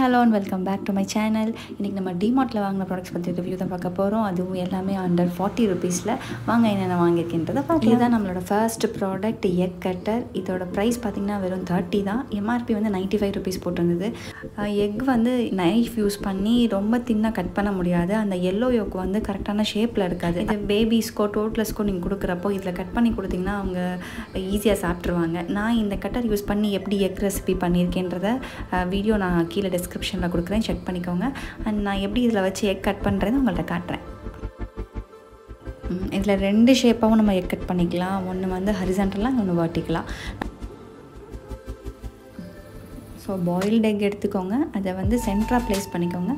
Hello and welcome back to my channel. இன்னைக்கு நம்ம D-mart ல வாங்குன ப்ராடக்ட்ஸ் பத்தி ரிவ்யூ தான் பார்க்க போறோம். அதுவும் எல்லாமே அண்டர் 40 rupeesல வாங்க என்னென்ன வாங்கியிருக்கேன்றதை பார்க்கலாம். இதுதான் நம்மளோட ஃபர்ஸ்ட் ப்ராடக்ட் எக் கட்டர். இதோட ப்ரைஸ் பார்த்தீங்கன்னா வெறும் 30 தான். எம்ஆர்பி வந்து 95 rupees போட்டிருந்தது. எக் வந்து நைஃப் யூஸ் பண்ணி ரொம்ப தின்னாக கட் பண்ண முடியாது. அந்த எல்லோ யோக் வந்து கரெக்டான ஷேப்பில் இருக்காது. இது பேபிஸ்க்கோ டோட்லஸ்க்கோ நீங்கள் கொடுக்குறப்போ இதில் கட் பண்ணி கொடுத்தீங்கன்னா அவங்க ஈஸியாக சாப்பிட்ருவாங்க. நான் இந்த கட்டர் யூஸ் பண்ணி எப்படி எக் ரெசிபி பண்ணியிருக்கேன்றத வீடியோ நான் கீழே டிஸ்கிரிப்ஷனில் கொடுக்குறேன், செக் பண்ணிக்கோங்க. அண்ட் நான் எப்படி இதில் வச்சு எக் கட் பண்ணுறேன்னு உங்கள்கிட்ட காட்டுறேன். இதில் 2 ஷேப்பாகவும் நம்ம எக் கட் பண்ணிக்கலாம். ஒன்று வந்து ஹரிசாண்டலாக, ஒன்று வெர்டிக்கலாக. ஸோ பாயில்டு எக் எடுத்துக்கோங்க, அதை வந்து சென்டராக ப்ளேஸ் பண்ணிக்கோங்க.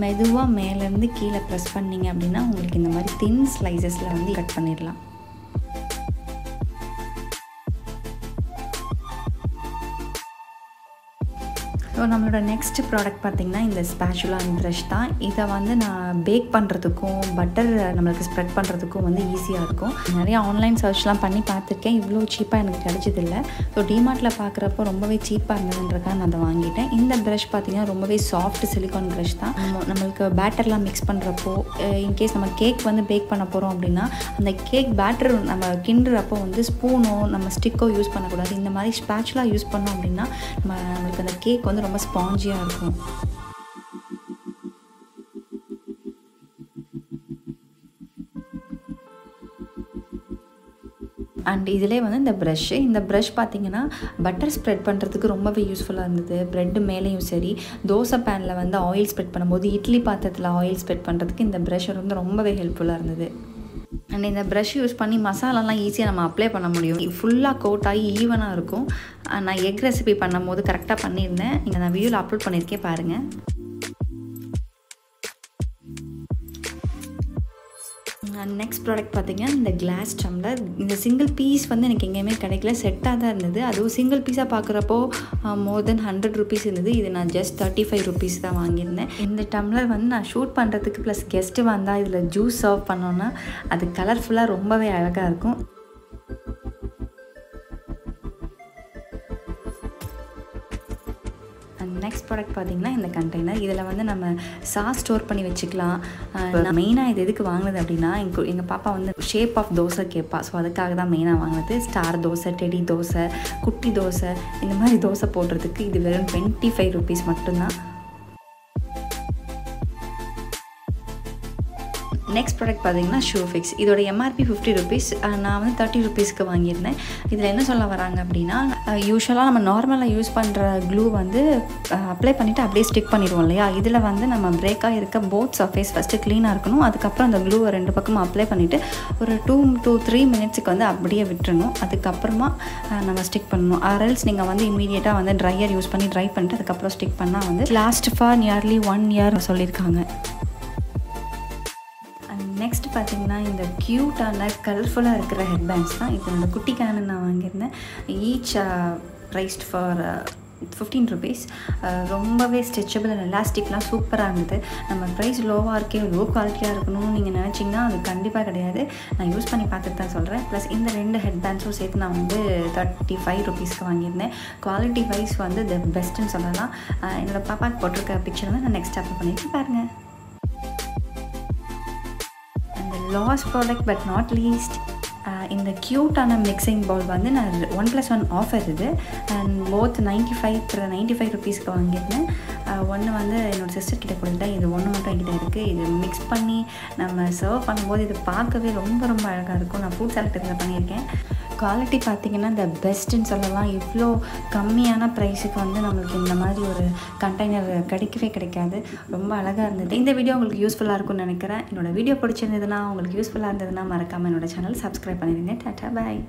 மெதுவாக மேலேருந்து கீழே ப்ரெஸ் பண்ணிங்க அப்படின்னா உங்களுக்கு இந்த மாதிரி தின் ஸ்லைசஸில் வந்து கட் பண்ணிடலாம். ஸோ நம்மளோட நெக்ஸ்ட் ப்ராடக்ட் பார்த்திங்கன்னா இந்த ஸ்பேச்சுலா அண்ட் ப்ரஷ் தான். இதை வந்து நான் பேக் பண்ணுறதுக்கும் பட்டர் நம்மளுக்கு ஸ்ப்ரெட் பண்ணுறதுக்கும் வந்து ஈஸியாக இருக்கும். நிறைய ஆன்லைன் சர்ச்லாம் பண்ணி பார்த்துருக்கேன், இவ்வளோ சீப்பாக எனக்கு கிடைச்சதில்லை. ஸோ டிமார்ட்டில் பார்க்குறப்போ ரொம்பவே சீப்பாக இருந்ததுன்றக்காக நான் அதை வாங்கிட்டேன். இந்த ப்ரஷ் பார்த்திங்கன்னா ரொம்பவே சாஃப்ட் சிலிக்கான் ப்ரஷ் தான். நம்மளுக்கு பேட்டர்லாம் மிக்ஸ் பண்ணுறப்போ, இன்கேஸ் நம்ம கேக் வந்து பேக் பண்ண போகிறோம் அப்படின்னா அந்த கேக் பேட்டர் நம்ம கிண்டுறப்போ வந்து ஸ்பூனோ நம்ம ஸ்டிக்கோ யூஸ் பண்ணக்கூடாது. இந்த மாதிரி ஸ்பேச்சுலா யூஸ் பண்ணோம் அப்படின்னா நம்மளுக்கு அந்த கேக் வந்து ரொம்ப ஸ்பாஞ்சியாக இருக்கும். அண்ட் இதிலே வந்து இந்த ப்ரஷ் பார்த்திங்கன்னா பட்டர் ஸ்ப்ரெட் பண்ணுறதுக்கு ரொம்பவே யூஸ்ஃபுல்லாக இருந்தது. ப்ரெட்டு மேலேயும் சரி, தோசை பேனில் வந்து ஆயில் ஸ்ப்ரெட் பண்ணும்போது, இட்லி பாத்திரத்தில் ஆயில் ஸ்ப்ரெட் பண்ணுறதுக்கு இந்த ப்ரஷ் வந்து ரொம்பவே ஹெல்ப்ஃபுல்லாக இருந்தது. அண்ட் இந்த ப்ரஷ் யூஸ் பண்ணி மசாலாலாம் ஈஸியாக நம்ம அப்ளை பண்ண முடியும். ஃபுல்லாக கோட் ஆகி ஈவனாக இருக்கும். நான் எக் ரெசிபி பண்ணும்போது கரெக்டாக பண்ணியிருந்தேன். இங்கே நான் வீடியோவில் அப்லோட் பண்ணியிருக்கேன், பாருங்கள். நெக்ஸ்ட் ப்ராடக்ட் பார்த்திங்கன்னா இந்த கிளாஸ் டம்ளர். இந்த சிங்கிள் பீஸ் வந்து எனக்கு எங்கேயுமே கிடைக்கல, செட்டாக தான் இருந்தது. அதுவும் சிங்கிள் பீஸாக பார்க்குறப்போ மோர் தென் 100 rupees இருந்தது. இது நான் ஜஸ்ட் 35 rupees தான் வாங்கியிருந்தேன். இந்த டம்ளர் வந்து நான் ஷூட் பண்ணுறதுக்கு ப்ளஸ் கெஸ்ட்டு வந்தால் இதில் ஜூஸ் சர்வ் பண்ணோன்னா அது கலர்ஃபுல்லாக ரொம்பவே அழகாக இருக்கும். நெக்ஸ்ட் ப்ராடக்ட் பார்த்திங்கன்னா இந்த கண்டெய்னர். இதில் வந்து நம்ம சாஸ் ஸ்டோர் பண்ணி வச்சுக்கலாம். மெயினாக இது எதுக்கு வாங்கினது அப்படின்னா, எங்கள் பாப்பா வந்து ஷேப் ஆஃப் தோசை கேட்பா. ஸோ அதுக்காக தான் மெயினாக வாங்கினது. ஸ்டார் தோசை, டெடி தோசை, குட்டி தோசை, இந்த மாதிரி தோசை போடுறதுக்கு இது வெறும் 25 rupees மட்டும்தான். நெக்ஸ்ட் ப்ராடக்ட் பார்த்திங்கன்னா ஷூ ஃபிக்ஸ். இதோட எம்ஆர்பி 50 rupees. நான் வந்து 30 rupeesக்கு வாங்கியிருந்தேன். இதில் என்ன சொல்ல வராங்க அப்படின்னா, யூஸ்வலாக நம்ம நார்மலாக யூஸ் பண்ணுற க்ளூ வந்து அப்ளை பண்ணிவிட்டு அப்படியே ஸ்டிக் பண்ணிடுவோம் இல்லையா. இதில் வந்து நம்ம பிரேக்காக இருக்க போத் சர்ஃபேஸ் ஃபஸ்ட்டு க்ளீனாக இருக்கணும். அதுக்கப்புறம் அந்த க்ளூவை 2 பக்கமும் அப்ளை பண்ணிவிட்டு ஒரு 2 to 3 minutesக்கு வந்து அப்படியே விட்டுறணும். அதுக்கப்புறமா நம்ம ஸ்டிக் பண்ணணும். ஆர்எல்ஸ் நீங்கள் வந்து இமீடியட்டாக வந்து ட்ரையர் யூஸ் பண்ணி ட்ரை பண்ணிட்டு அதுக்கப்புறம் ஸ்டிக் பண்ணால் வந்து லாஸ்ட் ஃபார் நியர்லி 1 year சொல்லியிருக்காங்க. நெக்ஸ்ட் பார்த்திங்கன்னா இந்த க்யூட்டான கலர்ஃபுல்லாக இருக்கிற ஹெட்பேண்ட்ஸ் தான். இது இந்த குட்டி கேனு நான் வாங்கியிருந்தேன். Each prized for 15 rupees. ரொம்பவே ஸ்ட்ரெச்சபிள் அண்ட் எலாஸ்டிக்லாம் சூப்பராக இருந்தது. நம்ம ப்ரைஸ் லோவாக இருக்கே, லோ குவாலிட்டியாக இருக்கணும்னு நீங்கள் நினச்சிங்கன்னா அது கண்டிப்பாக கிடையாது. நான் யூஸ் பண்ணி பார்த்துட்டு தான் சொல்கிறேன். ப்ளஸ் இந்த 2 ஹெட்பேண்ட்ஸும் சேர்த்து நான் வந்து 35 rupeesக்கு வாங்கியிருந்தேன். குவாலிட்டி வைஸ் வந்து த பெஸ்ட்டுன்னு சொல்லலாம். என்னோடய பாப்பாக்கு போட்டிருக்க பிக்சர் வந்து நான் நெக்ஸ்ட் அப்லோட் பண்ணிட்டு பாருங்கள். Last product but not least, இந்த க்யூட்டான மிக்சிங் பவுல் வந்து நான் 1+1 ஆஃபர் இது. அண்ட் போத் 95 rupeesக்கு வாங்கியிருந்தேன். ஒன்று வந்து என்னோடய சிஸ்டர் கிட்டே கொடுத்துட்டேன். இது ஒன்று மட்டும் என்கிட்ட இருக்குது. இது மிக்ஸ் பண்ணி நம்ம சர்வ் பண்ணும்போது இது பார்க்கவே ரொம்ப ரொம்ப அழகாக இருக்கும். நான் ஃபுட் சாலட் இதில் பண்ணியிருக்கேன். குவாலிட்டி பார்த்திங்கன்னா த பெஸ்ட்டுன்னு சொல்லலாம். இவ்வளோ கம்மியான ப்ரைஸுக்கு வந்து நம்மளுக்கு இந்த மாதிரி ஒரு கண்டெய்னர் கிடைக்காது. ரொம்ப அழகாக இருந்தது. இந்த வீடியோ உங்களுக்கு யூஸ்ஃபுல்லாக இருக்கும்னு நினைக்கிறேன். என்னோடய வீடியோ பிடிச்சிருந்ததுன்னா, உங்களுக்கு யூஸ்ஃபுல்லாக இருந்ததுன்னா மறக்காமல் என்னோடய சேனல் சப்ஸ்கிரைப் பண்ணிடுங்க. டாட்டா, பாய்.